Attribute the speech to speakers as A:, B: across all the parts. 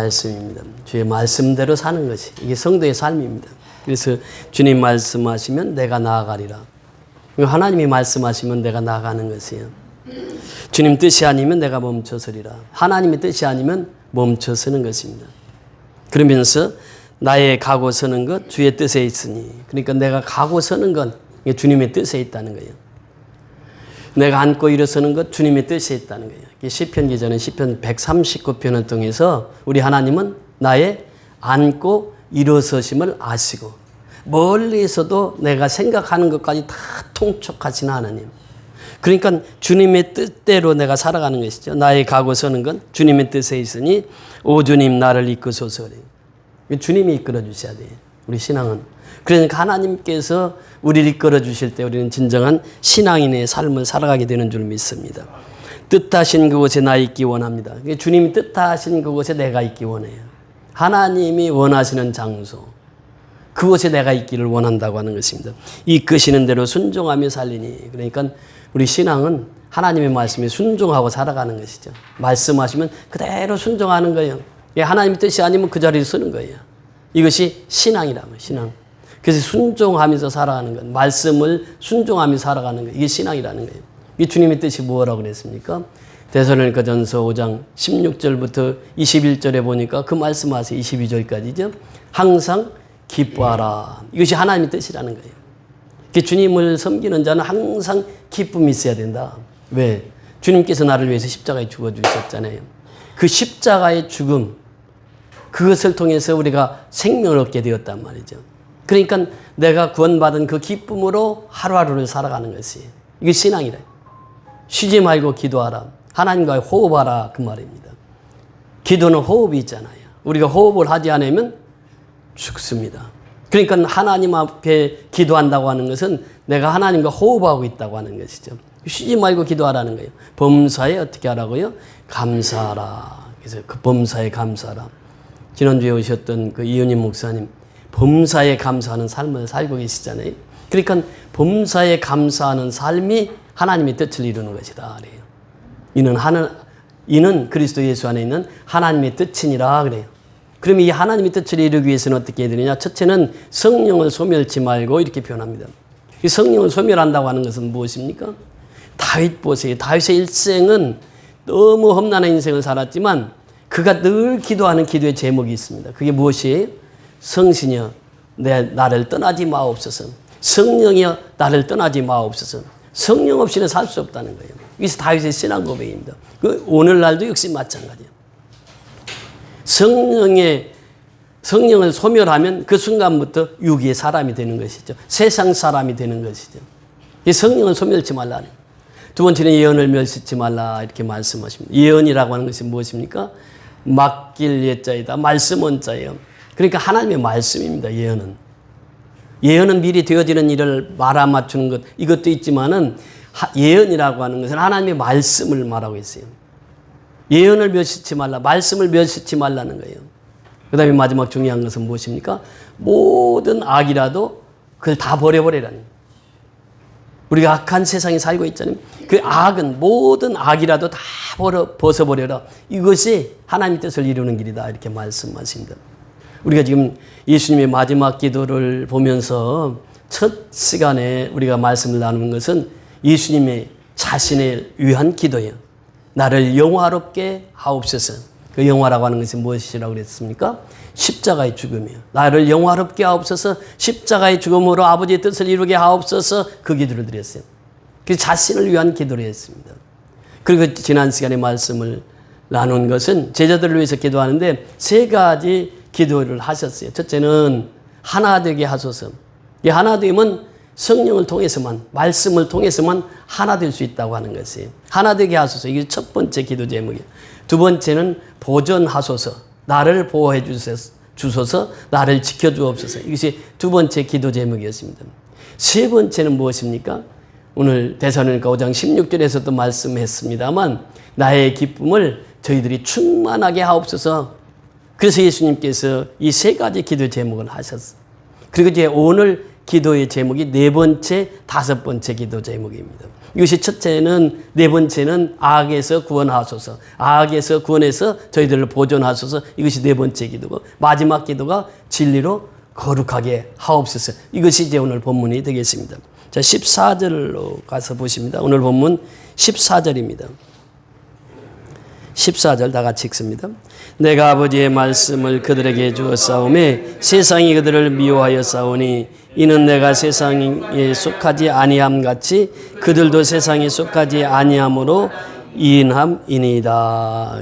A: 말씀입니다. 주의 말씀대로 사는 것이 이게 성도의 삶입니다. 그래서 주님 말씀하시면 내가 나아가리라. 하나님이 말씀하시면 내가 나아가는 것이에요. 주님 뜻이 아니면 내가 멈춰서리라. 하나님의 뜻이 아니면 멈춰서는 것입니다. 그러면서 나의 가고 서는 것 주의 뜻에 있으니, 그러니까 내가 가고 서는 건 주님의 뜻에 있다는 거예요. 내가 앉고 일어서는 것 주님의 뜻에 있다는 거예요. 시편 기자는 시편 139편을 통해서 우리 하나님은 나의 앉고 일어서심을 아시고 멀리에서도 내가 생각하는 것까지 다 통촉하시는 하나님. 그러니까 주님의 뜻대로 내가 살아가는 것이죠. 나의 가고 서는 건 주님의 뜻에 있으니 오 주님 나를 이끄소서. 주님이 이끌어 주셔야 돼요. 우리 신앙은. 그러니까 하나님께서 우리를 이끌어 주실 때 우리는 진정한 신앙인의 삶을 살아가게 되는 줄 믿습니다. 뜻하신 그곳에 나 있기 원합니다. 주님이 뜻하신 그곳에 내가 있기 원해요. 하나님이 원하시는 장소, 그곳에 내가 있기를 원한다고 하는 것입니다. 이끄시는 대로 순종하며 살리니. 그러니까 우리 신앙은 하나님의 말씀에 순종하고 살아가는 것이죠. 말씀하시면 그대로 순종하는 거예요. 하나님의 뜻이 아니면 그 자리에 서는 거예요. 이것이 신앙이라면 신앙. 그래서 순종하면서 살아가는 것, 말씀을 순종하며 살아가는 것, 이게 신앙이라는 거예요. 이 주님의 뜻이 뭐라고 그랬습니까? 데살로니가전서 5장 16절부터 21절에 보니까 그 말씀하세요. 22절까지죠. 항상 기뻐하라. 이것이 하나님의 뜻이라는 거예요. 주님을 섬기는 자는 항상 기쁨이 있어야 된다. 왜? 주님께서 나를 위해서 십자가에 죽어주셨잖아요. 그 십자가의 죽음, 그것을 통해서 우리가 생명을 얻게 되었단 말이죠. 그러니까 내가 구원받은 그 기쁨으로 하루하루를 살아가는 것이 이게 신앙이래. 쉬지 말고 기도하라. 하나님과 호흡하라 그 말입니다. 기도는 호흡이 있잖아요. 우리가 호흡을 하지 않으면 죽습니다. 그러니까 하나님 앞에 기도한다고 하는 것은 내가 하나님과 호흡하고 있다고 하는 것이죠. 쉬지 말고 기도하라는 거예요. 범사에 어떻게 하라고요? 감사하라. 그래서 그 범사에 감사하라. 지난주에 오셨던 그 이은임 목사님, 범사에 감사하는 삶을 살고 계시잖아요. 그러니까 범사에 감사하는 삶이 하나님의 뜻을 이루는 것이다. 그래요. 이는 그리스도 예수 안에 있는 하나님의 뜻이니라 그래요. 그러면 이 하나님의 뜻을 이루기 위해서는 어떻게 해야 되느냐? 첫째는 성령을 소멸치 말고 이렇게 표현합니다. 이 성령을 소멸한다고 하는 것은 무엇입니까? 다윗 보세요. 다윗의 일생은 너무 험난한 인생을 살았지만 그가 늘 기도하는 기도의 제목이 있습니다. 그게 무엇이에요? 성신이여 나를 떠나지 마옵소서. 성령이여 나를 떠나지 마옵소서. 성령 없이는 살 수 없다는 거예요. 이게 다윗의 신앙 고백입니다. 오늘날도 역시 마찬가지예요. 성령을 소멸하면 그 순간부터 육의 사람이 되는 것이죠. 세상 사람이 되는 것이죠. 이 성령을 소멸치 말라. 두 번째는 예언을 멸시치 말라 이렇게 말씀하십니다. 예언이라고 하는 것이 무엇입니까? 맡길 예자이다. 말씀 원자예요. 그러니까 하나님의 말씀입니다. 예언은 미리 되어지는 일을 말아맞추는 것, 이것도 있지만은 예언이라고 하는 것은 하나님의 말씀을 말하고 있어요. 예언을 멸시치 말라, 말씀을 멸시치 말라는 거예요. 그 다음에 마지막 중요한 것은 무엇입니까? 모든 악이라도 그걸 다 버려버리라는 거예요. 우리가 악한 세상에 살고 있잖아요. 그 악은, 모든 악이라도 다 벗어버려라. 이것이 하나님의 뜻을 이루는 길이다. 이렇게 말씀하십니다. 우리가 지금 예수님의 마지막 기도를 보면서 첫 시간에 우리가 말씀을 나누는 것은 예수님의 자신을 위한 기도예요. 나를 영화롭게 하옵소서. 그 영화라고 하는 것이 무엇이라고 그랬습니까? 십자가의 죽음이에요. 나를 영화롭게 하옵소서. 십자가의 죽음으로 아버지의 뜻을 이루게 하옵소서. 그 기도를 드렸어요. 그래서 자신을 위한 기도를 했습니다. 그리고 지난 시간에 말씀을 나눈 것은 제자들을 위해서 기도하는데 세 가지 기도를 하셨어요. 첫째는 하나 되게 하소서. 이 하나 되면 성령을 통해서만, 말씀을 통해서만 하나 될 수 있다고 하는 것이에요. 하나 되게 하소서. 이게 첫 번째 기도 제목이에요. 두 번째는 보존하소서. 나를 보호해 주소서. 나를 지켜주옵소서. 이것이 두 번째 기도 제목이었습니다. 세 번째는 무엇입니까? 오늘 데살로니가 5장 16절에서도 말씀했습니다만 나의 기쁨을 저희들이 충만하게 하옵소서. 그래서 예수님께서 이 세 가지 기도 제목을 하셨어요. 그리고 이제 오늘 기도의 제목이 네 번째, 다섯 번째 기도 제목입니다. 이것이 첫째는, 네 번째는 악에서 구원하소서. 악에서 구원해서 저희들을 보존하소서. 이것이 네 번째 기도고, 마지막 기도가 진리로 거룩하게 하옵소서. 이것이 이제 오늘 본문이 되겠습니다. 자, 14절로 가서 보십니다. 오늘 본문 14절입니다. 14절 다 같이 읽습니다. 내가 아버지의 말씀을 그들에게 주었사오매 세상이 그들을 미워하여 싸우니 이는 내가 세상에 속하지 아니함 같이 그들도 세상에 속하지 아니함으로 인함이니이다.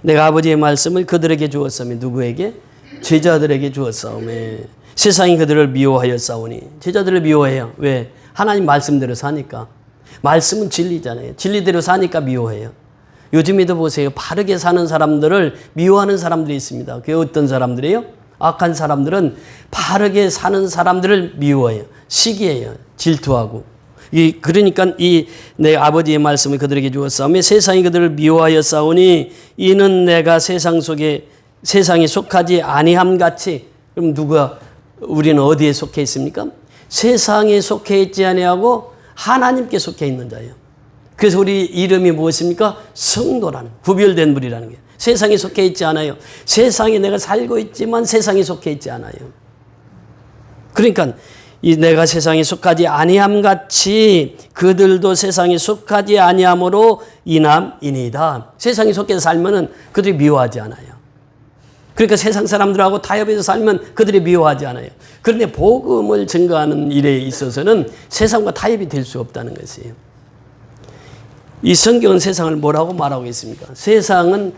A: 내가 아버지의 말씀을 그들에게 주었사오매, 누구에게? 제자들에게 주었사오매 세상이 그들을 미워하여 싸우니. 제자들을 미워해요. 왜? 하나님 말씀대로 사니까. 말씀은 진리잖아요. 진리대로 사니까 미워해요. 요즘에도 보세요. 바르게 사는 사람들을 미워하는 사람들이 있습니다. 그게 어떤 사람들이에요? 악한 사람들은 바르게 사는 사람들을 미워해요. 시기해요. 질투하고. 그러니까 내 아버지의 말씀을 그들에게 주었사오매 세상이 그들을 미워하여 싸우니 이는 내가 세상에 속하지 아니함 같이. 그럼 우리는 어디에 속해 있습니까? 세상에 속해 있지 아니하고 하나님께 속해 있는 자예요. 그래서 우리 이름이 무엇입니까? 성도라는, 구별된 분이라는 게. 세상에 속해 있지 않아요. 세상에 내가 살고 있지만 세상에 속해 있지 않아요. 그러니까 내가 세상에 속하지 아니함 같이 그들도 세상에 속하지 아니함으로 인함이니이다. 세상에 속해서 살면은 그들이 미워하지 않아요. 그러니까 세상 사람들하고 타협해서 살면 그들이 미워하지 않아요. 그런데 복음을 증거하는 일에 있어서는 세상과 타협이 될 수 없다는 것이에요. 이 성경은 세상을 뭐라고 말하고 있습니까? 세상은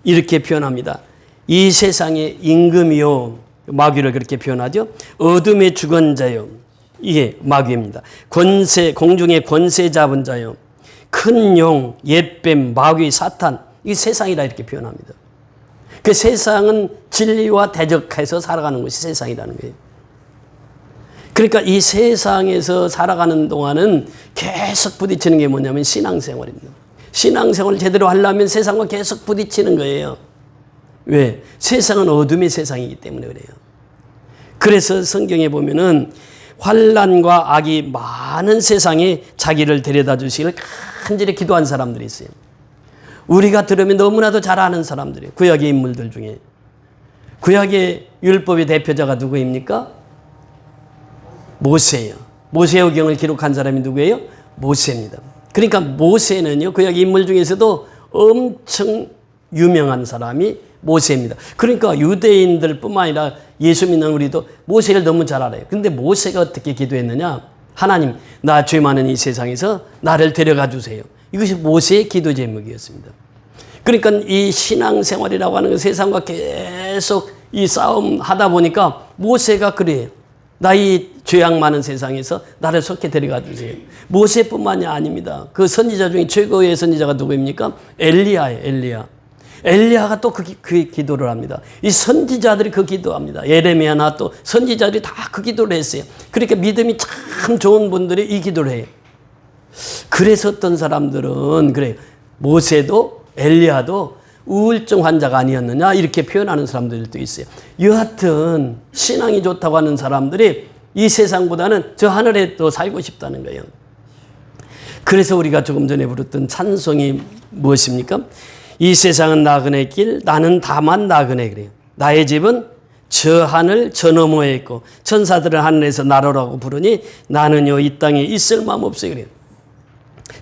A: 이렇게 표현합니다. 이 세상의 임금이요. 마귀를 그렇게 표현하죠. 어둠의 주권자요. 이게 마귀입니다. 공중의 권세 잡은 자요. 큰 용, 옛뱀, 마귀, 사탄. 이게 세상이라 이렇게 표현합니다. 그 세상은 진리와 대적해서 살아가는 것이 세상이라는 거예요. 그러니까 이 세상에서 살아가는 동안은 계속 부딪히는 게 뭐냐면 신앙생활입니다. 신앙생활을 제대로 하려면 세상과 계속 부딪히는 거예요. 왜? 세상은 어둠의 세상이기 때문에 그래요. 그래서 성경에 보면은 환난과 악이 많은 세상에 자기를 데려다 주시기를 간절히 기도한 사람들이 있어요. 우리가 들으면 너무나도 잘 아는 사람들이에요. 구약의 인물들 중에. 구약의 율법의 대표자가 누구입니까? 모세예요. 모세오경을 기록한 사람이 누구예요? 모세입니다. 그러니까 모세는요, 구약 인물 중에서도 엄청 유명한 사람이 모세입니다. 그러니까 유대인들 뿐만 아니라 예수 믿는 우리도 모세를 너무 잘 알아요. 그런데 모세가 어떻게 기도했느냐? 하나님, 나 죄 많은 이 세상에서 나를 데려가 주세요. 이것이 모세의 기도 제목이었습니다. 그러니까 이 신앙생활이라고 하는 건 세상과 계속 이 싸움 하다 보니까 모세가 그래요. 나 이 죄악 많은 세상에서 나를 속히 데려가 주세요. 모세뿐만이 아닙니다. 그 선지자 중에 최고의 선지자가 누구입니까? 엘리야예요. 엘리야가 또 그 기도를 합니다. 이 선지자들이 그 기도합니다. 예레미야나 또 선지자들이 다 그 기도를 했어요. 그러니까 믿음이 참 좋은 분들이 이 기도를 해요. 그래서 어떤 사람들은 그래요. 모세도 엘리야도 우울증 환자가 아니었느냐 이렇게 표현하는 사람들도 있어요. 여하튼 신앙이 좋다고 하는 사람들이 이 세상보다는 저 하늘에 또 살고 싶다는 거예요. 그래서 우리가 조금 전에 부르던 찬송이 무엇입니까? 이 세상은 나그네 길, 나는 다만 나그네 그래요. 나의 집은 저 하늘 저 너머에 있고 천사들은 하늘에서 나로라고 부르니 나는요 이 땅에 있을 마음 없어요 그래요.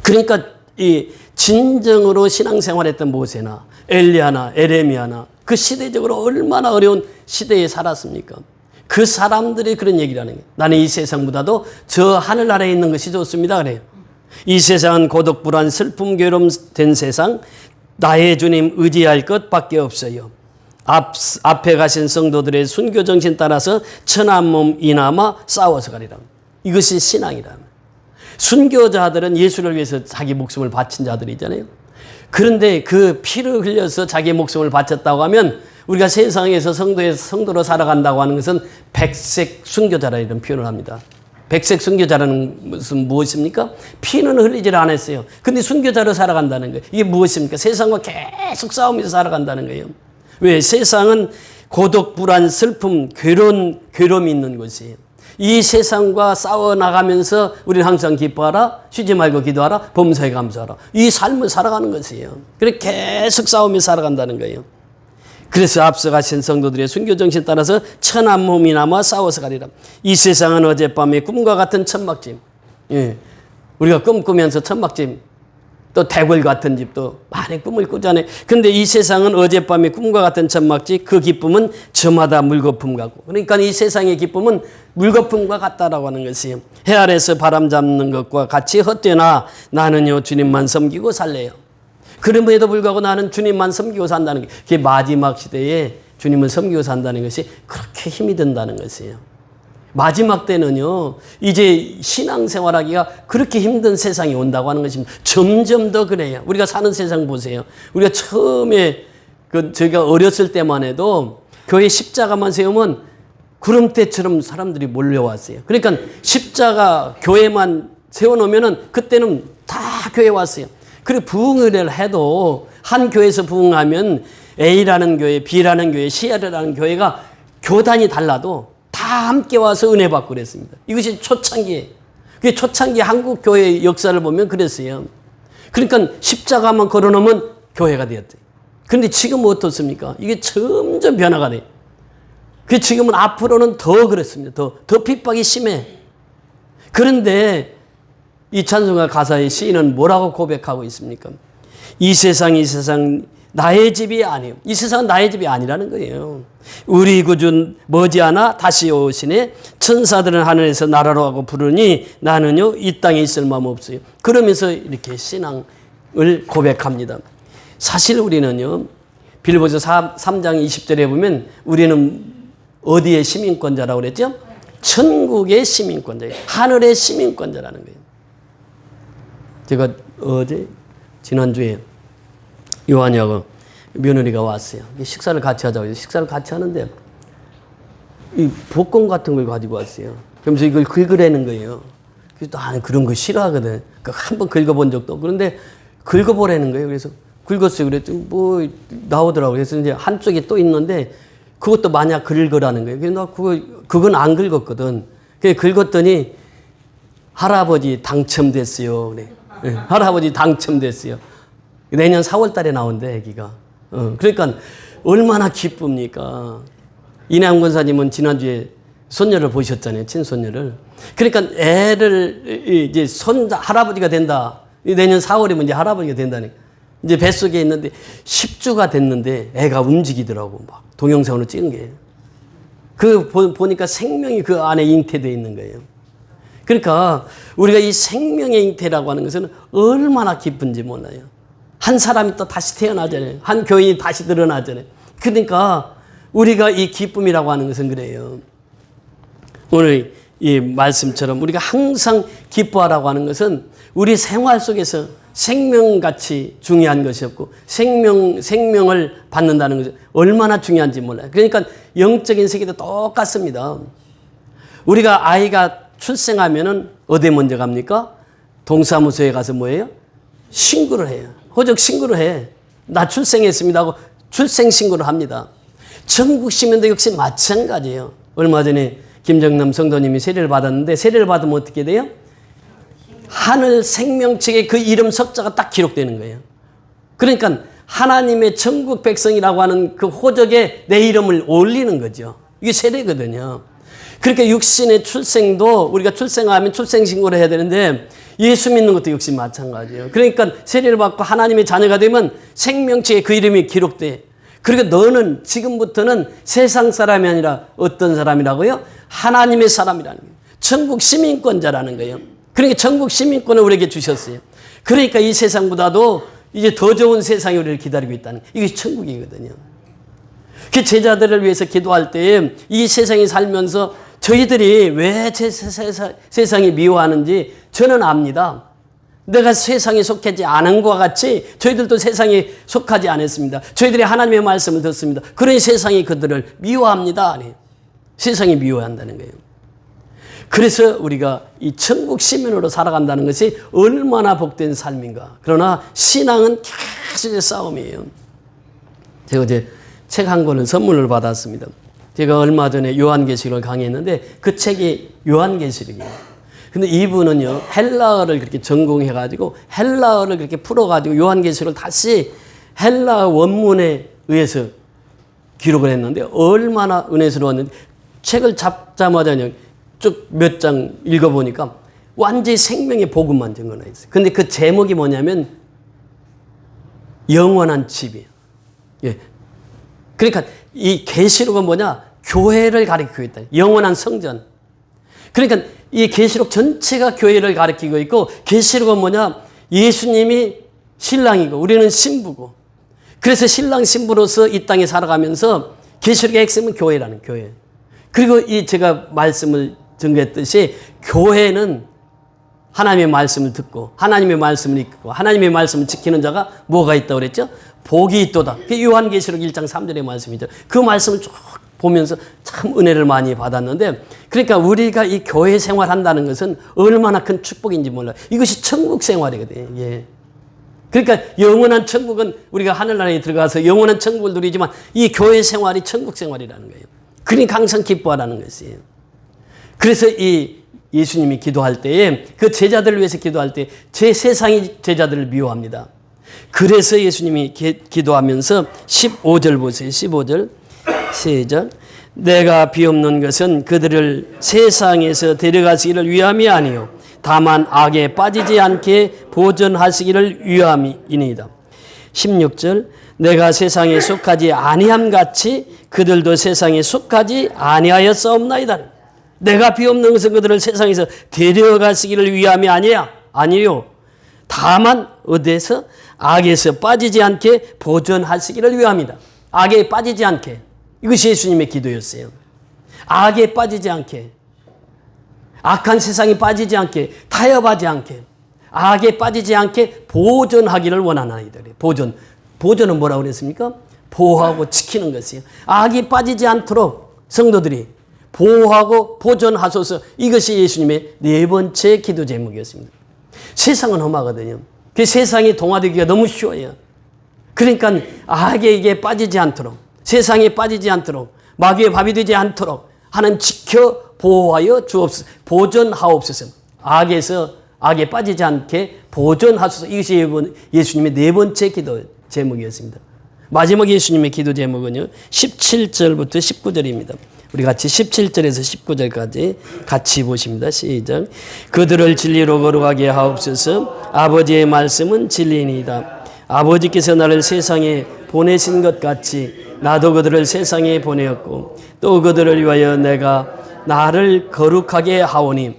A: 그러니까 이 진정으로 신앙생활했던 모세나 엘리야나 에레미야나 그 시대적으로 얼마나 어려운 시대에 살았습니까? 그 사람들이 그런 얘기를 하는 거예요. 나는 이 세상보다도 저 하늘 아래에 있는 것이 좋습니다 그래요. 이 세상은 고독 불안 슬픔 괴로움 된 세상, 나의 주님 의지할 것밖에 없어요. 앞에 가신 성도들의 순교 정신 따라서 천한 몸 이나마 싸워서 가리라. 이것이 신앙이라. 순교자들은 예수를 위해서 자기 목숨을 바친 자들이잖아요. 그런데 그 피를 흘려서 자기 목숨을 바쳤다고 하면 우리가 세상에서 성도로 살아간다고 하는 것은 백색 순교자라 이런 표현을 합니다. 백색 순교자라는 것은 무엇입니까? 피는 흘리질 않았어요. 근데 순교자로 살아간다는 거예요. 이게 무엇입니까? 세상과 계속 싸우면서 살아간다는 거예요. 왜? 세상은 고독, 불안, 슬픔, 괴로움이 있는 곳이에요. 이 세상과 싸워나가면서 우리는 항상 기뻐하라, 쉬지 말고 기도하라, 범사에 감사하라. 이 삶을 살아가는 것이에요. 그렇게 계속 싸우며 살아간다는 거예요. 그래서 앞서가신 성도들의 순교정신 따라서 천한 몸이 남아 싸워서 가리라. 이 세상은 어젯밤에 꿈과 같은 천막집. 예. 우리가 꿈꾸면서 천막집, 또 대궐 같은 집도 많이 꿈을 꾸잖아요. 근데 이 세상은 어젯밤에 꿈과 같은 천막집, 그 기쁨은 저마다 물거품 같고. 그러니까 이 세상의 기쁨은 물거품과 같다라고 하는 것이에요. 해 아래서 바람 잡는 것과 같이 헛되나 나는요 주님만 섬기고 살래요. 그럼에도 불구하고 나는 주님만 섬기고 산다는 게, 그게 마지막 시대에 주님을 섬기고 산다는 것이 그렇게 힘이 든다는 것이에요. 마지막 때는요, 이제 신앙생활하기가 그렇게 힘든 세상이 온다고 하는 것입니다. 점점 더 그래요. 우리가 사는 세상 보세요. 우리가 처음에, 저희가 어렸을 때만 해도 교회 십자가만 세우면 구름대처럼 사람들이 몰려왔어요. 그러니까 십자가 교회만 세워놓으면은 그때는 다 교회 왔어요. 그리고 부흥을 해도 한 교회에서 부흥하면 A라는 교회, B라는 교회, C라는 교회가 교단이 달라도 다 함께 와서 은혜 받고 그랬습니다. 이것이 초창기에. 그게 초창기 한국 교회의 역사를 보면 그랬어요. 그러니까 십자가만 걸어놓으면 교회가 되었대요. 그런데 지금은 어떻습니까? 이게 점점 변화가 돼요. 그 지금은 앞으로는 더 그렇습니다. 더 핍박이 심해. 그런데 이 찬송가 가사의 시인은 뭐라고 고백하고 있습니까? 이 세상 나의 집이 아니요. 이 세상은 나의 집이 아니라는 거예요. 우리 구주 머지않아 다시 오시네. 천사들은 하늘에서 나라로 하고 부르니 나는요 이 땅에 있을 마음 없어요. 그러면서 이렇게 신앙을 고백합니다. 사실 우리는요 빌보서 3장 20절에 보면 우리는 어디의 시민권자라고 그랬죠? 천국의 시민권자예요. 하늘의 시민권자라는 거예요. 제가 지난주에 요한이하고 며느리가 왔어요. 식사를 같이 하자고 해서 식사를 같이 하는데 이 복권 같은 걸 가지고 왔어요. 그러면서 이걸 긁으라는 거예요. 그래서 나는 그런 거 싫어하거든. 한번 긁어본 적도 없고. 그런데 긁어보라는 거예요. 그래서 긁었어요. 그랬더니 뭐 나오더라고요. 그래서 이제 한쪽에 또 있는데 그것도 만약 긁으라는 거예요. 그래서 나 그건 안 긁었거든. 그래서 긁었더니 할아버지 당첨됐어요. 그래. 네, 할아버지 당첨됐어요. 내년 4월 달에 나온대, 애기가. 그러니까 얼마나 기쁩니까? 이내영 권사님은 지난주에 손녀를 보셨잖아요, 친손녀를. 그러니까 애를 이제 할아버지가 된다. 내년 4월이면 이제 할아버지가 된다니까. 이제 뱃속에 있는데 10주가 됐는데 애가 움직이더라고. 막 동영상으로 찍은 게. 보니까 생명이 그 안에 잉태되어 있는 거예요. 그러니까 우리가 이 생명의 잉태라고 하는 것은 얼마나 기쁜지 몰라요. 한 사람이 또 다시 태어나잖아요. 한 교인이 다시 드러나잖아요. 그러니까 우리가 이 기쁨이라고 하는 것은 그래요. 오늘 이 말씀처럼 우리가 항상 기뻐하라고 하는 것은 우리 생활 속에서 생명같이 중요한 것이 없고 생명을 받는다는 것은 얼마나 중요한지 몰라요. 그러니까 영적인 세계도 똑같습니다. 우리가 아이가 출생하면은 어디 먼저 갑니까? 동사무소에 가서 뭐예요? 신고를 해요. 호적 신고를 해. 나 출생했습니다 하고 출생 신고를 합니다. 전국 시민도 역시 마찬가지예요. 얼마 전에 김정남 성도님이 세례를 받았는데 세례를 받으면 어떻게 돼요? 하늘 생명책에 그 이름 석자가 딱 기록되는 거예요. 그러니까 하나님의 천국 백성이라고 하는 그 호적에 내 이름을 올리는 거죠. 이게 세례거든요. 그렇게 육신의 출생도 우리가 출생하면 출생신고를 해야 되는데 예수 믿는 것도 역시 마찬가지예요. 그러니까 세례를 받고 하나님의 자녀가 되면 생명책에 그 이름이 기록돼. 그러니까 너는 지금부터는 세상 사람이 아니라 어떤 사람이라고요? 하나님의 사람이라는 거예요. 천국 시민권자라는 거예요. 그러니까 천국 시민권을 우리에게 주셨어요. 그러니까 이 세상보다도 이제 더 좋은 세상이 우리를 기다리고 있다는 거예요. 이게 천국이거든요. 그 제자들을 위해서 기도할 때 이 세상에 살면서 저희들이 왜 제 세상이 미워하는지 저는 압니다. 내가 세상에 속하지 않은 것과 같이 저희들도 세상에 속하지 않았습니다. 저희들이 하나님의 말씀을 듣습니다. 그러니 세상이 그들을 미워합니다. 아니, 세상이 미워한다는 거예요. 그래서 우리가 이 천국 시민으로 살아간다는 것이 얼마나 복된 삶인가. 그러나 신앙은 계속의 싸움이에요. 제가 어제 책 한 권을 선물을 받았습니다. 제가 얼마 전에 요한계시록을 강의했는데 그 책이 요한계시록이에요. 근데 이분은요, 헬라어를 그렇게 전공해가지고 헬라어를 그렇게 풀어가지고 요한계시록을 다시 헬라어 원문에 의해서 기록을 했는데 얼마나 은혜스러웠는데 책을 잡자마자 쭉 몇 장 읽어보니까 완전히 생명의 복음만 적어놔 있어요. 근데 그 제목이 뭐냐면 영원한 집이에요. 예. 그러니까 이 계시록은 뭐냐? 교회를 가리키고 있다. 영원한 성전. 그러니까 이 계시록 전체가 교회를 가리키고 있고 계시록은 뭐냐? 예수님이 신랑이고 우리는 신부고 그래서 신랑 신부로서 이 땅에 살아가면서 계시록의 핵심은 교회라는 교회. 그리고 이 제가 말씀을 전개했듯이 교회는 하나님의 말씀을 듣고 하나님의 말씀을 읽고 하나님의 말씀을 지키는 자가 뭐가 있다고 그랬죠? 복이 있도다. 그게 요한계시록 1장 3절의 말씀이죠. 그 말씀을 쭉 보면서 참 은혜를 많이 받았는데 그러니까 우리가 이 교회 생활한다는 것은 얼마나 큰 축복인지 몰라요. 이것이 천국 생활이거든요. 예. 그러니까 영원한 천국은 우리가 하늘나라에 들어가서 영원한 천국을 누리지만 이 교회 생활이 천국 생활이라는 거예요. 그러니까 항상 기뻐하라는 것이에요. 그래서 이 예수님이 기도할 때에 그 제자들을 위해서 기도할 때 제 세상이 제자들을 미워합니다. 그래서 예수님이 기도하면서 15절 보세요. 15절 시작. 내가 비옵는 것은 그들을 세상에서 데려가시기를 위함이 아니요 다만 악에 빠지지 않게 보존하시기를 위함이니이다. 16절 내가 세상에 속하지 아니함 같이 그들도 세상에 속하지 아니하였사옵나이다. 내가 비옵는 것은 그들을 세상에서 데려가시기를 위함이 아니요 다만 어디에서 악에서 빠지지 않게 보존하시기를 위함이다. 악에 빠지지 않게. 이것이 예수님의 기도였어요. 악에 빠지지 않게. 악한 세상에 빠지지 않게. 타협하지 않게. 악에 빠지지 않게 보존하기를 원하나이다. 보존은 뭐라고 그랬습니까? 보호하고 지키는 것이에요. 악이 빠지지 않도록 성도들이 보호하고 보존하소서. 이것이 예수님의 네 번째 기도 제목이었습니다. 세상은 험하거든요. 그 세상이 동화되기가 너무 쉬워요. 그러니까 악에게 빠지지 않도록 세상에 빠지지 않도록 마귀의 밥이 되지 않도록 하나님 지켜 보호하여 주옵소서. 보존하옵소서. 악에 빠지지 않게 보존하소서. 이것이 예수님의 네 번째 기도 제목이었습니다. 마지막 예수님의 기도 제목은요 17절부터 19절입니다. 우리 같이 17절에서 19절까지 같이 보십니다. 시작. 그들을 진리로 거룩하게 하옵소서. 아버지의 말씀은 진리이니이다. 아버지께서 나를 세상에 보내신 것 같이 나도 그들을 세상에 보내었고 또 그들을 위하여 내가 나를 거룩하게 하오니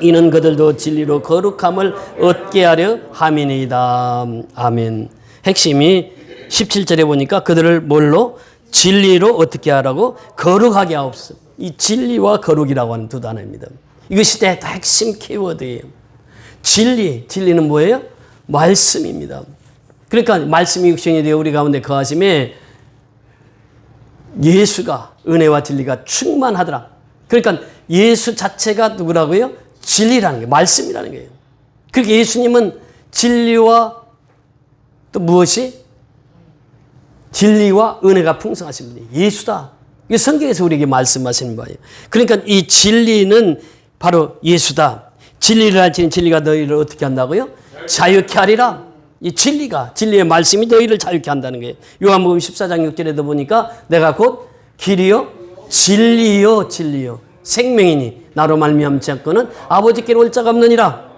A: 이는 그들도 진리로 거룩함을 얻게 하려 함이니이다. 아멘. 핵심이 17절에 보니까 그들을 뭘로? 진리로 어떻게 하라고? 거룩하게 하옵소서. 이 진리와 거룩이라고 하는 두 단어입니다. 이것이 다 핵심 키워드예요. 진리는 뭐예요? 말씀입니다. 그러니까 말씀이 육신이 되어 우리 가운데 거하심에 예수가 은혜와 진리가 충만하더라. 그러니까 예수 자체가 누구라고요? 진리라는 거예요. 말씀이라는 거예요. 그러니까 예수님은 진리와 또 무엇이? 진리와 은혜가 풍성하신 분이 예수다. 이게 성경에서 우리에게 말씀하시는 바예요. 그러니까 이 진리는 바로 예수다. 진리를 알지니 진리가 너희를 어떻게 한다고요? 자유케 하리라. 이 진리의 말씀이 너희를 자유케 한다는 거예요. 요한복음 14장 6절에도 보니까 내가 곧 길이요 진리요 생명이니 나로 말미암지 않고는 아버지께로 올 자가 없느니라.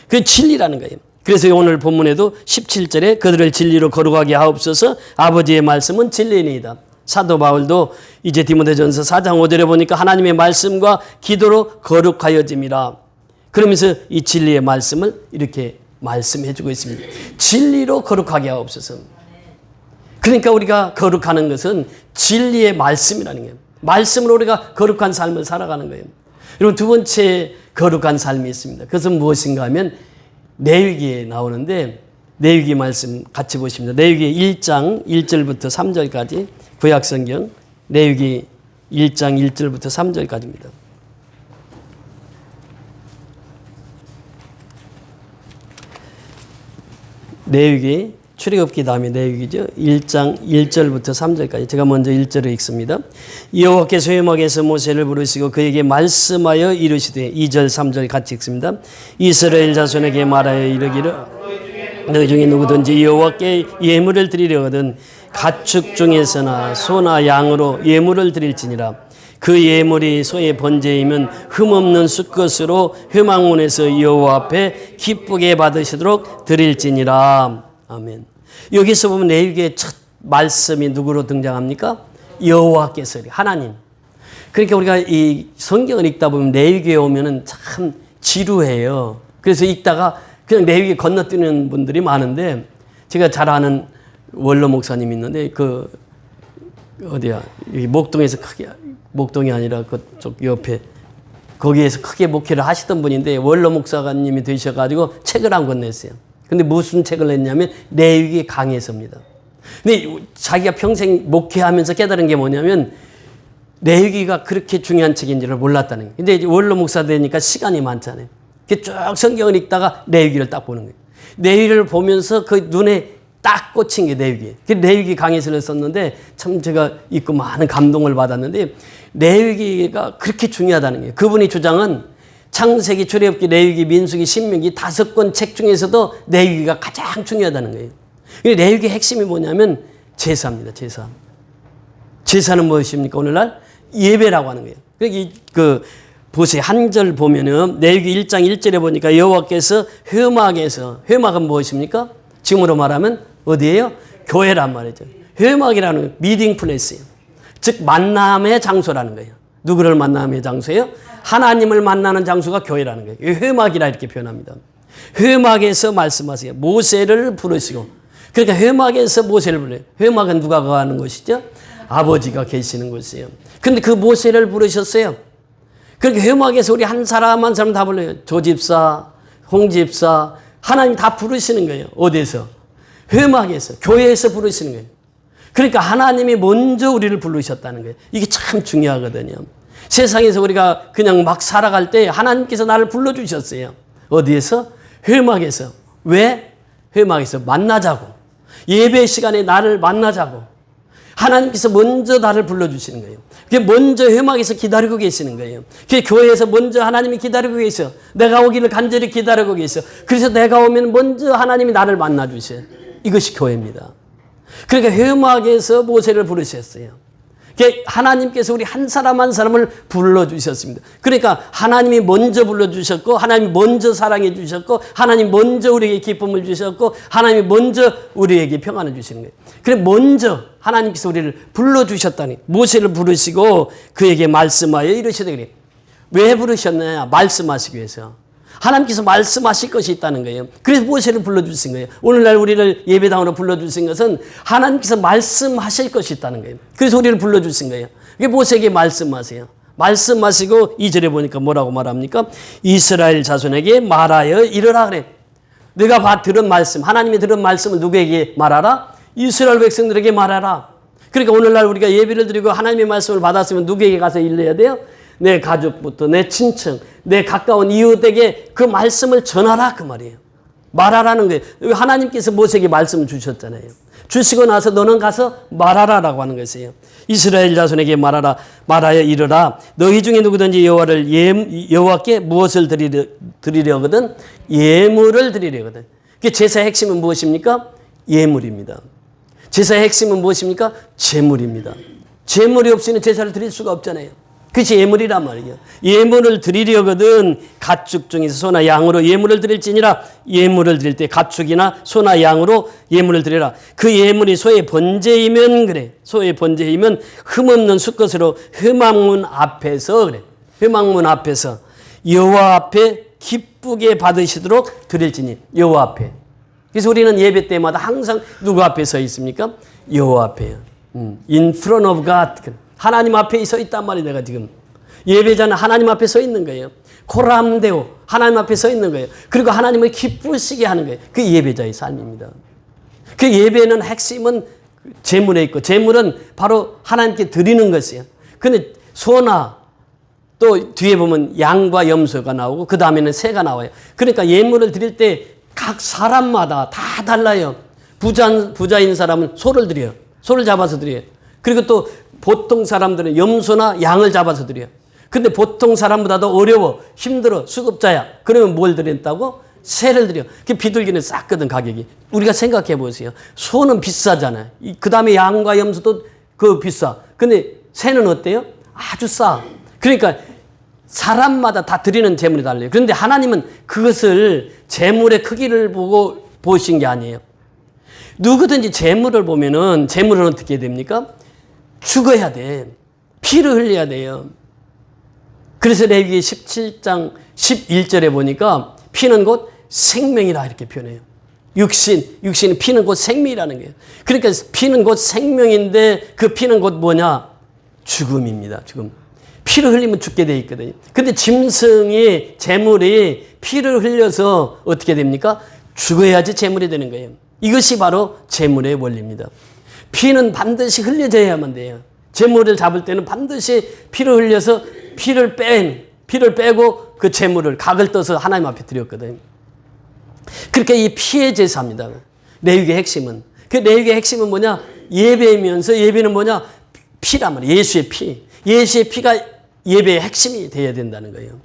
A: 그 진리라는 거예요. 그래서 오늘 본문에도 17절에 그들을 진리로 거룩하게 하옵소서. 아버지의 말씀은 진리니이다. 사도 바울도 이제 디모데전서 4장 5절에 보니까 하나님의 말씀과 기도로 거룩하여짐이라. 그러면서 이 진리의 말씀을 이렇게 말씀해 주고 있습니다. 진리로 거룩하게 하옵소서. 그러니까 우리가 거룩하는 것은 진리의 말씀이라는 거예요. 말씀으로 우리가 거룩한 삶을 살아가는 거예요. 여러분 두 번째 거룩한 삶이 있습니다. 그것은 무엇인가 하면 레위기에 나오는데 레위기 말씀 같이 보십니다. 레위기 1장 1절부터 3절까지 구약성경 레위기 1장 1절부터 3절까지입니다. 레위기 출애굽기 다음에 내용이죠. 1장 1절부터 3절까지 제가 먼저 1절을 읽습니다. 여호와께서 회막에서 모세를 부르시고 그에게 말씀하여 이르시되 2절 3절 같이 읽습니다. 이스라엘 자손에게 말하여 이르기를 너희 중에 누구든지 여호와께 예물을 드리려거든 가축 중에서나 소나 양으로 예물을 드릴지니라. 그 예물이 소의 번제이면 흠없는 수컷으로 회막문에서 여호와 앞에 기쁘게 받으시도록 드릴지니라. 아멘. 여기서 보면 레위기의 첫 말씀이 누구로 등장합니까? 여호와께서, 하나님. 그러니까 우리가 이 성경을 읽다 보면 레위기에 오면은 참 지루해요. 그래서 읽다가 그냥 레위기 건너뛰는 분들이 많은데, 제가 잘 아는 원로 목사님 있는데 그 어디야, 여기 목동에서 크게, 목동이 아니라 그쪽 옆에 거기에서 크게 목회를 하시던 분인데 원로 목사님이 되셔가지고 책을 한 권 냈어요. 근데 무슨 책을 냈냐면 레위기 강해서입니다. 근데 자기가 평생 목회하면서 깨달은 게 뭐냐면 레위기가 그렇게 중요한 책인지를 몰랐다는 거예요. 근데 이제 원로 목사 되니까 시간이 많잖아요. 쭉 성경을 읽다가 레위기를 딱 보는 거예요. 레위기를 보면서 그 눈에 딱 꽂힌 게 레위기예요. 레위기 강해서를 썼는데 참 제가 읽고 많은 감동을 받았는데 레위기가 그렇게 중요하다는 거예요. 그분이 주장은 창세기, 출애굽기, 레위기, 민수기, 신명기 5권 책 중에서도 레위기가 가장 중요하다는 거예요. 레위기의 핵심이 뭐냐면 제사입니다. 제사. 제사는 무엇입니까? 오늘날 예배라고 하는 거예요. 그 보세요. 한 절 보면은 레위기 1장 1절에 보니까 여호와께서 회막에서, 회막은 무엇입니까? 지금으로 말하면 어디예요? 교회란 말이죠. 회막이라는 건 미팅 플레이스예요. 즉 만남의 장소라는 거예요. 누구를 만남의 장소예요? 하나님을 만나는 장소가 교회라는 거예요. 회막이라 이렇게 표현합니다. 회막에서 말씀하세요. 모세를 부르시고. 그러니까 회막에서 모세를 불러요. 회막은 누가 가는 곳이죠? 아버지가 계시는 곳이에요. 근데 그 모세를 부르셨어요. 그렇게 회막에서 우리 한 사람 한 사람 다 불러요. 조집사, 홍집사, 하나님 다 부르시는 거예요. 어디서? 회막에서, 교회에서 부르시는 거예요. 그러니까 하나님이 먼저 우리를 부르셨다는 거예요. 이게 참 중요하거든요. 세상에서 우리가 그냥 막 살아갈 때 하나님께서 나를 불러주셨어요. 어디에서? 회막에서. 왜? 회막에서 만나자고. 예배 시간에 나를 만나자고. 하나님께서 먼저 나를 불러주시는 거예요. 그게 먼저 회막에서 기다리고 계시는 거예요. 그게 교회에서 먼저 하나님이 기다리고 계셔. 내가 오기를 간절히 기다리고 계셔. 그래서 내가 오면 먼저 하나님이 나를 만나주셔. 이것이 교회입니다. 그러니까 회막에서 모세를 부르셨어요. 하나님께서 우리 한 사람 한 사람을 불러주셨습니다. 그러니까 하나님이 먼저 불러주셨고, 하나님이 먼저 사랑해 주셨고, 하나님 먼저 우리에게 기쁨을 주셨고, 하나님이 먼저 우리에게 평안을 주시는 거예요. 그래 먼저 하나님께서 우리를 불러주셨다니, 모세를 부르시고 그에게 말씀하여 이르시되, 그래. 왜 부르셨느냐? 말씀하시기 위해서. 하나님께서 말씀하실 것이 있다는 거예요. 그래서 모세를 불러주신 거예요. 오늘날 우리를 예배당으로 불러주신 것은 하나님께서 말씀하실 것이 있다는 거예요. 그래서 우리를 불러주신 거예요. 그게 모세에게 말씀하세요. 말씀하시고 2절에 보니까 뭐라고 말합니까? 이스라엘 자손에게 말하여 이르라 그래. 내가 들은 말씀, 하나님이 들은 말씀을 누구에게 말하라? 이스라엘 백성들에게 말하라. 그러니까 오늘날 우리가 예배를 드리고 하나님의 말씀을 받았으면 누구에게 가서 일러야 돼요? 내 가족부터, 내 친척, 내 가까운 이웃에게 그 말씀을 전하라 그 말이에요. 말하라는 거예요. 하나님께서 모세에게 말씀을 주셨잖아요. 주시고 나서 너는 가서 말하라라고 하는 것이에요. 이스라엘 자손에게 말하여 이르라. 너희 중에 누구든지 여호와께 무엇을 드리려거든? 예물을 드리려거든. 제사의 핵심은 무엇입니까? 예물입니다. 제사의 핵심은 무엇입니까? 제물입니다. 제물이 없이는 제사를 드릴 수가 없잖아요. 그것이 예물이란 말이에요. 예물을 드리려거든 가축 중에서 소나 양으로 예물을 드릴지니라. 예물을 드릴 때 가축이나 소나 양으로 예물을 드리라. 그 예물이 소의 번제이면 그래. 소의 번제이면 흠없는 수컷으로 회막문 앞에서 그래. 회막문 앞에서 여호와 앞에 기쁘게 받으시도록 드릴지니. 여호와 앞에. 그래서 우리는 예배 때마다 항상 누구 앞에 서 있습니까? 여호와 앞에요. In front of God. 하나님 앞에 서 있단 말이에요. 내가 지금 예배자는 하나님 앞에 서 있는 거예요. 코람데오 하나님 앞에 서 있는 거예요. 그리고 하나님을 기쁘시게 하는 거예요. 그 예배자의 삶입니다. 그 예배는 핵심은 제물에 있고, 제물은 바로 하나님께 드리는 것이에요. 근데 소나 또 뒤에 보면 양과 염소가 나오고 그 다음에는 새가 나와요. 그러니까 예물을 드릴 때 각 사람마다 다 달라요. 부자인 사람은 소를 드려요. 소를 잡아서 드려요. 그리고 또 보통 사람들은 염소나 양을 잡아서 드려요. 근데 보통 사람보다도 어려워, 힘들어, 수급자야. 그러면 뭘 드린다고? 새를 드려. 그 비둘기는 쌌거든, 가격이. 우리가 생각해 보세요. 소는 비싸잖아요. 그 다음에 양과 염소도 그 비싸. 근데 새는 어때요? 아주 싸. 그러니까 사람마다 다 드리는 재물이 달라요. 그런데 하나님은 그것을 재물의 크기를 보고 보신 게 아니에요. 누구든지 재물을 보면은 재물은 어떻게 됩니까? 죽어야 돼. 피를 흘려야 돼요. 그래서 레위기 17장 11절에 보니까 피는 곧 생명이라 이렇게 표현해요. 육신이 피는 곧 생명이라는 거예요. 그러니까 피는 곧 생명인데 그 피는 곧 뭐냐? 죽음입니다. 죽음. 피를 흘리면 죽게 돼 있거든요. 근데 짐승이 재물이 피를 흘려서 어떻게 됩니까? 죽어야지 재물이 되는 거예요. 이것이 바로 재물의 원리입니다. 피는 반드시 흘려져야만 돼요. 재물을 잡을 때는 반드시 피를 흘려서 피를 빼고 그 재물을 각을 떠서 하나님 앞에 드렸거든요. 그러니까 이 피의 제사입니다. 레위기의 핵심은. 그 레위기의 핵심은 뭐냐? 예배이면서 예배는 뭐냐? 피란 말이에요. 예수의 피. 예수의 피가 예배의 핵심이 되어야 된다는 거예요.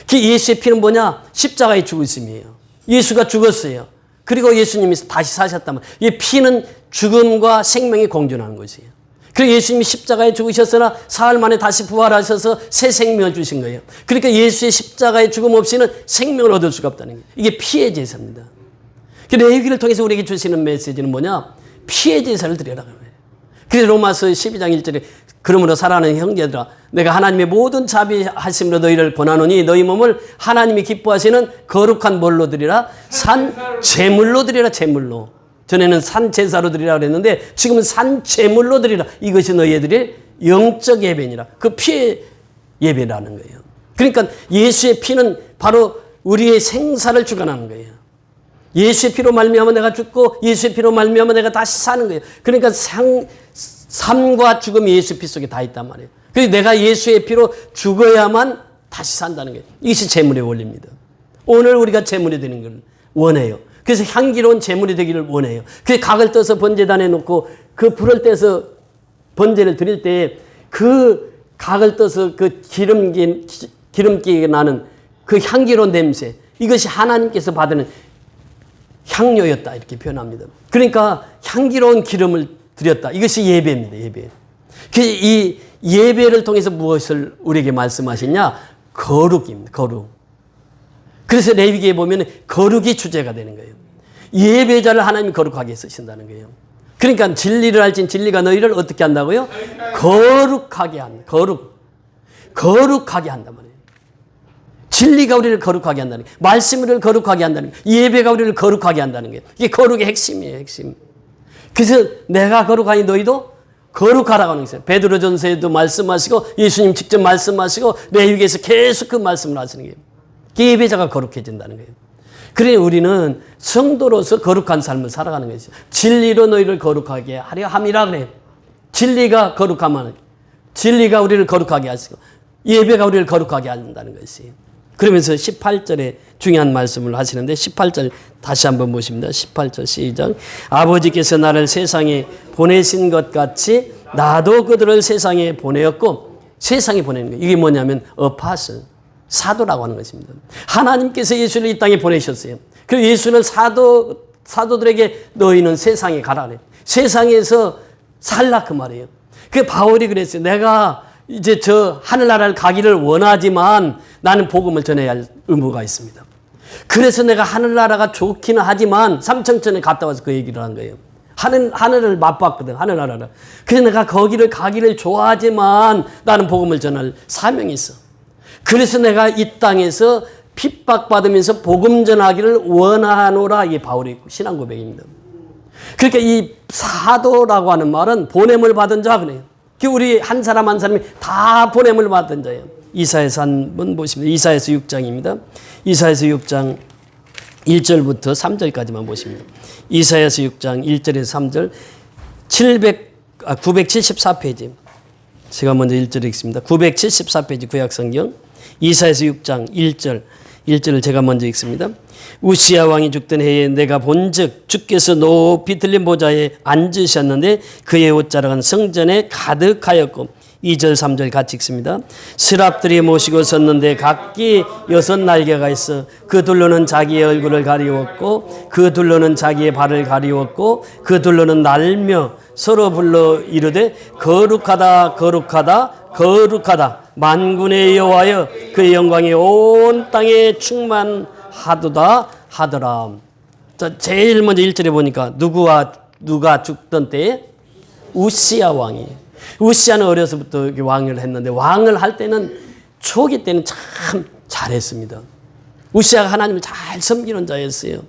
A: 그 예수의 피는 뭐냐? 십자가에 죽으심이에요. 예수가 죽었어요. 그리고 예수님이 다시 사셨다면 이 피는 죽음과 생명이 공존하는 것이에요. 그리고 예수님이 십자가에 죽으셨으나 사흘 만에 다시 부활하셔서 새 생명을 주신 거예요. 그러니까 예수의 십자가의 죽음 없이는 생명을 얻을 수가 없다는 거예요. 이게 피의 제사입니다. 레위기를 통해서 우리에게 주시는 메시지는 뭐냐? 피의 제사를 드리라는 거예요. 그래서 로마서 12장 1절에 그러므로 사랑하는 형제들아 내가 하나님의 모든 자비하심으로 너희를 권하노니 너희 몸을 하나님이 기뻐하시는 거룩한 뭘로 드리라? 산 제물로 드리라. 제물로. 전에는 산 제사로 드리라 그랬는데 지금은 산 제물로 드리라. 이것이 너희의 드릴 영적 예배니라. 그 피의 예배라는 거예요. 그러니까 예수의 피는 바로 우리의 생사를 주관하는 거예요. 예수의 피로 말미암아 내가 죽고 예수의 피로 말미암아 내가 다시 사는 거예요. 그러니까 삶과 죽음이 예수의 피 속에 다 있단 말이에요. 그래서 내가 예수의 피로 죽어야만 다시 산다는 거예요. 이것이 제물의 원리입니다. 오늘 우리가 제물이 되는 걸 원해요. 그래서 향기로운 제물이 되기를 원해요. 그 각을 떠서 번제단에 놓고 그 불을 떼서 번제를 드릴 때 그 각을 떠서 그 기름기가 나는 그 향기로운 냄새, 이것이 하나님께서 받는 향료였다 이렇게 표현합니다. 그러니까 향기로운 기름을 드렸다. 이것이 예배입니다. 예배. 이 예배를 통해서 무엇을 우리에게 말씀하시냐? 거룩입니다. 거룩. 그래서 레위기에 보면 거룩이 주제가 되는 거예요. 예배자를 하나님이 거룩하게 쓰신다는 거예요. 그러니까 진리를 알진 진리가 너희를 어떻게 한다고요? 거룩하게 한다. 거룩하게 한단 말이에요. 진리가 우리를 거룩하게 한다는 거예요. 말씀을 거룩하게 한다는 거예요. 예배가 우리를 거룩하게 한다는 거예요. 이게 거룩의 핵심이에요. 핵심. 그래서 내가 거룩하니 너희도 거룩하라고 하는 거예요. 베드로전서에도 말씀하시고 예수님 직접 말씀하시고 레위기에서 계속 그 말씀을 하시는 거예요. 예배자가 거룩해진다는 거예요. 그래 우리는 성도로서 거룩한 삶을 살아가는 것이죠. 진리로 너희를 거룩하게 하려 함이라 그래요. 진리가 거룩하면 진리가 우리를 거룩하게 하시고 예배가 우리를 거룩하게 한다는 것이에요. 그러면서 18절에 중요한 말씀을 하시는데 18절 다시 한번 보십니다. 18절 시작. 아버지께서 나를 세상에 보내신 것 같이 나도 그들을 세상에 보내었고 세상에 보내는 거예요. 이게 뭐냐면 어파슬. 사도라고 하는 것입니다. 하나님께서 예수를 이 땅에 보내셨어요. 그리고 예수는 사도들에게 너희는 세상에 가라 그래요. 세상에서 살라 그 말이에요. 그 바울이 그랬어요. 내가 이제 저 하늘나라를 가기를 원하지만 나는 복음을 전해야 할 의무가 있습니다. 그래서 내가 하늘나라가 좋기는 하지만 삼청천에 갔다 와서 그 얘기를 한 거예요. 하늘을 맛봤거든, 하늘나라를. 그래서 내가 거기를 가기를 좋아하지만 나는 복음을 전할 사명이 있어. 그래서 내가 이 땅에서 핍박받으면서 복음 전하기를 원하노라. 이게 바울의 신앙 고백입니다. 그러니까 이 사도라고 하는 말은 보냄을 받은 자 그래요. 우리 한 사람 한 사람이 다 보냄을 받은 자예요. 이사야서 한번 보시면 이사야서 6장입니다. 이사야서 6장 1절부터 3절까지만 보십니다. 이사야서 6장 1절에서 3절 974페이지. 제가 먼저 1절 읽습니다. 974페이지 구약성경 이사야서 6장 1절 1절을 제가 먼저 읽습니다. 우시야 왕이 죽던 해에 내가 본즉 주께서 높이 들린 보좌에 앉으셨는데 그의 옷자락은 성전에 가득하였고 2절 3절 같이 읽습니다. 스랍들이 모시고 섰는데 각기 6날개가 있어 그 둘로는 자기의 얼굴을 가리웠고 그 둘로는 자기의 발을 가리웠고 그 둘로는 날며 서로 불러 이르되 거룩하다 거룩하다 거룩하다 만군의 여호와여 그의 영광이 온 땅에 충만하도다 하더라. 자, 제일 먼저 1절에 보니까 누가 죽던 때에 우시야 왕이. 우시야는 어려서부터 왕을 했는데 왕을 할 때는 초기 때는 참 잘했습니다. 우시야가 하나님을 잘 섬기는 자였어요.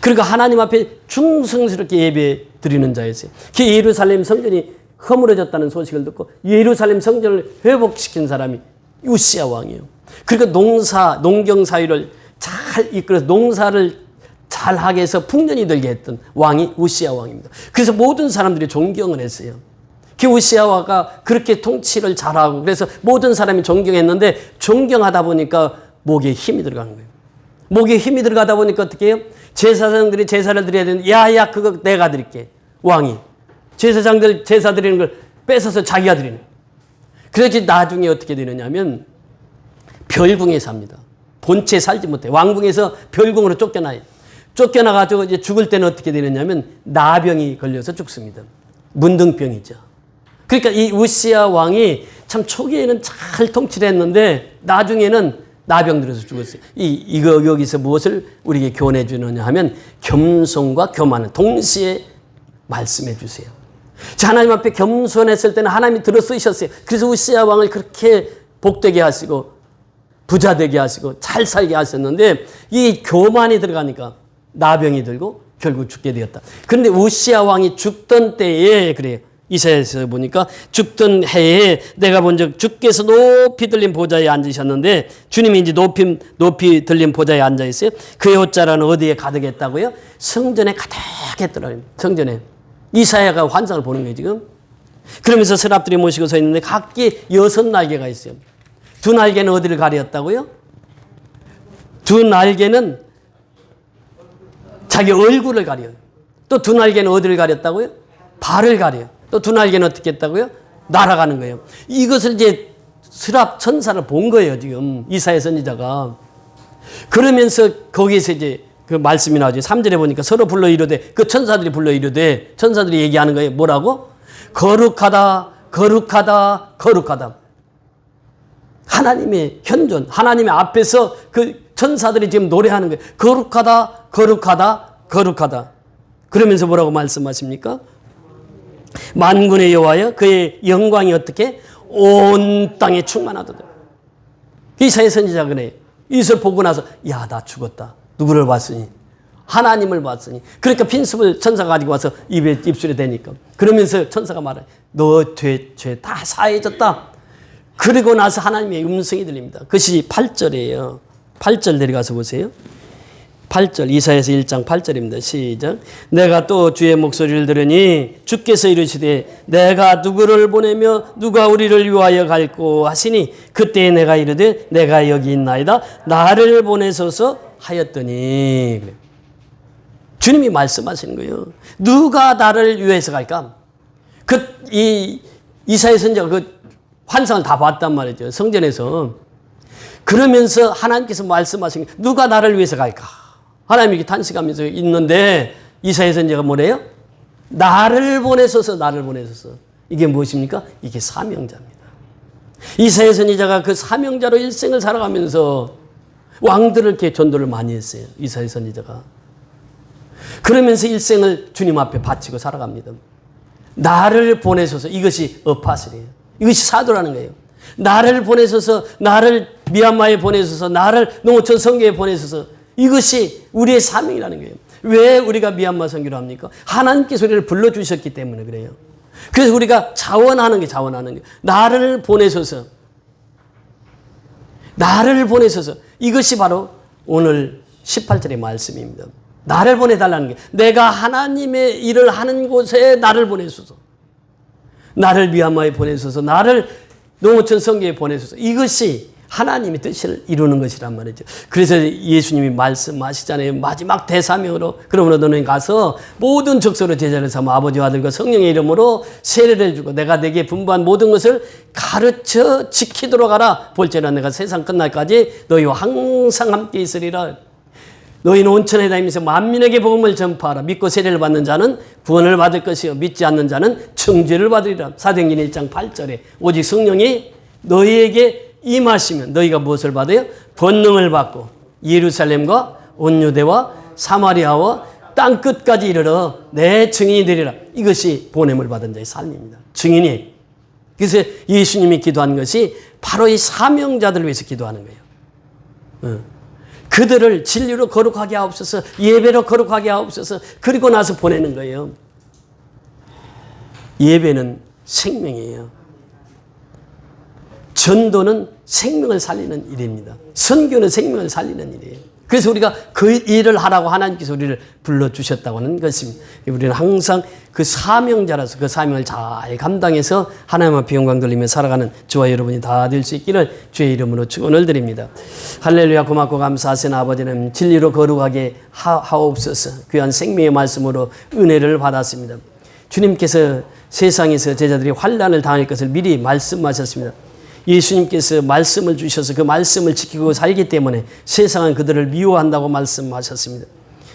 A: 그리고 하나님 앞에 충성스럽게 예배 드리는 자였어요. 그 예루살렘 성전이 허물어졌다는 소식을 듣고 예루살렘 성전을 회복시킨 사람이 우시야 왕이에요. 그리고 농경 사회를 잘 이끌어서 농사를 잘하게 해서 풍년이 들게 했던 왕이 우시야 왕입니다. 그래서 모든 사람들이 존경을 했어요. 그 우시야가 그렇게 통치를 잘하고 그래서 모든 사람이 존경했는데 존경하다 보니까 목에 힘이 들어가는 거예요. 목에 힘이 들어가다 보니까 어떻게 해요? 제사장들이 제사를 드려야 되는데 야야 그거 내가 드릴게. 왕이. 제사장들 제사 드리는 걸 뺏어서 자기가 드리는 거예요. 그래서 나중에 어떻게 되느냐면 별궁에 삽니다. 본체에 살지 못해. 왕궁에서 별궁으로 쫓겨나요. 쫓겨나가지고 이제 죽을 때는 어떻게 되느냐면 나병이 걸려서 죽습니다. 문둥병이죠. 그러니까 이 우시야 왕이 참 초기에는 잘 통치를 했는데 나중에는 나병 들어서 죽었어요. 이거 여기서 무엇을 우리에게 교훈해 주느냐 하면 겸손과 교만을 동시에 말씀해 주세요. 자, 하나님 앞에 겸손했을 때는 하나님이 들어 쓰셨어요. 그래서 우시야 왕을 그렇게 복되게 하시고 부자 되게 하시고 잘 살게 하셨는데 이 교만이 들어가니까 나병이 들고 결국 죽게 되었다. 그런데 우시야 왕이 죽던 때에 그래요. 이사야에서 보니까 죽던 해에 내가 본즉 주께서 높이 들린 보좌에 앉으셨는데 주님이 이제 높이 들린 보좌에 앉아 있어요. 그의 옷자락은 어디에 가득했다고요? 성전에 가득했더라고요. 성전에. 이사야가 환상을 보는 거예요 지금. 그러면서 서랍들이 모시고 서 있는데 각기 6날개가 있어요. 2날개는 어디를 가렸다고요? 2날개는 자기 얼굴을 가려요. 또 2날개는 어디를 가렸다고요? 발을 가려요. 또 2날개는 어떻게 했다고요? 날아가는 거예요. 이것을 이제 스랍 천사를 본 거예요, 지금. 이사야 선지자가. 그러면서 거기에서 이제 그 말씀이 나오죠. 3절에 보니까 서로 불러 이르되, 그 천사들이 불러 이르되, 천사들이 얘기하는 거예요. 뭐라고? 거룩하다, 거룩하다, 거룩하다. 하나님의 현존, 하나님의 앞에서 그 천사들이 지금 노래하는 거예요. 거룩하다, 거룩하다, 거룩하다. 그러면서 뭐라고 말씀하십니까? 만군의 여호와여 그의 영광이 어떻게 온 땅에 충만하도다. 이사야 선지자가 그래. 이것을 보고 나서 야, 나 죽었다. 누구를 봤으니? 하나님을 봤으니. 그러니까 핀습을 천사가 가지고 와서 입술에 대니까. 그러면서 천사가 말해. 너 죄 다 사해졌다. 그리고 나서 하나님의 음성이 들립니다. 그것이 8절이에요. 8절 내려가서 보세요. 8절 이사야서 1장 8절입니다. 시작. 내가 또 주의 목소리를 들으니 주께서 이르시되 내가 누구를 보내며 누가 우리를 위하여 갈꼬 하시니 그때에 내가 이르되 내가 여기 있나이다 나를 보내소서 하였더니. 주님이 말씀하시는 거예요. 누가 나를 위해서 갈까? 이사야 선지자가 그 환상을 다 봤단 말이죠. 성전에서. 그러면서 하나님께서 말씀하신 게 누가 나를 위해서 갈까? 하나님이 이렇게 탄식하면서 있는데 이사야 선지자가 뭐래요? 나를 보내소서, 나를 보내소서. 이게 무엇입니까? 이게 사명자입니다. 이사야 선지자가 그 사명자로 일생을 살아가면서 왕들을 이렇게 전도를 많이 했어요. 이사야 선지자가. 그러면서 일생을 주님 앞에 바치고 살아갑니다. 나를 보내소서. 이것이 어파슬이에요. 이것이 사도라는 거예요. 나를 보내소서, 나를 미얀마에 보내소서, 나를 농어촌 선교에 보내소서. 이것이 우리의 사명이라는 거예요. 왜 우리가 미얀마 선교를 합니까? 하나님께서 우리를 불러주셨기 때문에 그래요. 그래서 우리가 자원하는 게 나를 보내소서. 나를 보내소서. 이것이 바로 오늘 18절의 말씀입니다. 나를 보내달라는 게 내가 하나님의 일을 하는 곳에 나를 보내소서. 나를 미얀마에 보내소서. 나를 농어촌 선교에 보내소서. 이것이 하나님의 뜻을 이루는 것이란 말이죠. 그래서 예수님이 말씀하시잖아요. 마지막 대사명으로 그러므로 너는 가서 모든 족속으로 제자를 삼아 아버지와 아들과 성령의 이름으로 세례를 주고 내가 네게 분부한 모든 것을 가르쳐 지키도록 하라. 볼지라 내가 세상 끝날까지 너희와 항상 함께 있으리라. 너희는 온천에 다니면서 만민에게 복음을 전파하라. 믿고 세례를 받는 자는 구원을 받을 것이요 믿지 않는 자는 정죄를 받으리라. 사도행전 1장 8절에 오직 성령이 너희에게 임하시면 너희가 무엇을 받아요? 권능을 받고 예루살렘과 온 유대와 사마리아와 땅 끝까지 이르러 내 증인이 되리라. 이것이 보냄을 받은 자의 삶입니다. 증인이. 그래서 예수님이 기도한 것이 바로 이 사명자들을 위해서 기도하는 거예요. 그들을 진리로 거룩하게 하옵소서, 예배로 거룩하게 하옵소서. 그리고 나서 보내는 거예요. 예배는 생명이에요. 전도는 생명을 살리는 일입니다. 선교는 생명을 살리는 일이에요. 그래서 우리가 그 일을 하라고 하나님께서 우리를 불러주셨다고 하는 것입니다. 우리는 항상 그 사명자라서 그 사명을 잘 감당해서 하나님 앞에 영광 돌리며 살아가는 저와 여러분이 다 될 수 있기를 주의 이름으로 축원을 드립니다. 할렐루야. 고맙고 감사하신 아버지는 진리로 거룩하게 하옵소서. 귀한 생명의 말씀으로 은혜를 받았습니다. 주님께서 세상에서 제자들이 환난을 당할 것을 미리 말씀하셨습니다. 예수님께서 말씀을 주셔서 그 말씀을 지키고 살기 때문에 세상은 그들을 미워한다고 말씀하셨습니다.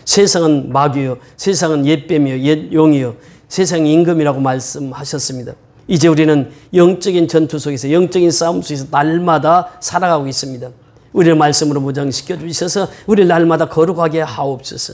A: 세상은 마귀요, 세상은 옛뱀이요, 옛용이요, 세상이 임금이라고 말씀하셨습니다. 이제 우리는 영적인 전투 속에서, 영적인 싸움 속에서 날마다 살아가고 있습니다. 우리를 말씀으로 무장시켜 주셔서 우리를 날마다 거룩하게 하옵소서.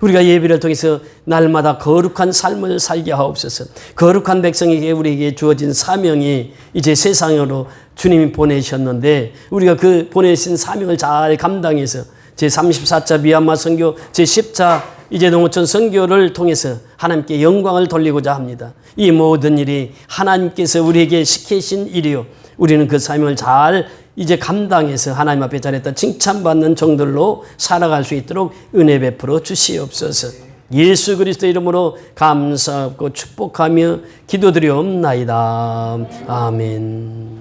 A: 우리가 예배를 통해서 날마다 거룩한 삶을 살게 하옵소서. 거룩한 백성에게 우리에게 주어진 사명이 이제 세상으로 주님이 보내셨는데 우리가 그 보내신 사명을 잘 감당해서 제34차 미얀마 선교, 제10차 이제 농어촌 선교를 통해서 하나님께 영광을 돌리고자 합니다. 이 모든 일이 하나님께서 우리에게 시키신 일이요. 우리는 그 사명을 잘 이제 감당해서 하나님 앞에 잘했다 칭찬받는 정도로 살아갈 수 있도록 은혜 베풀어 주시옵소서. 예수 그리스도 이름으로 감사하고 축복하며 기도드리옵나이다. 아멘.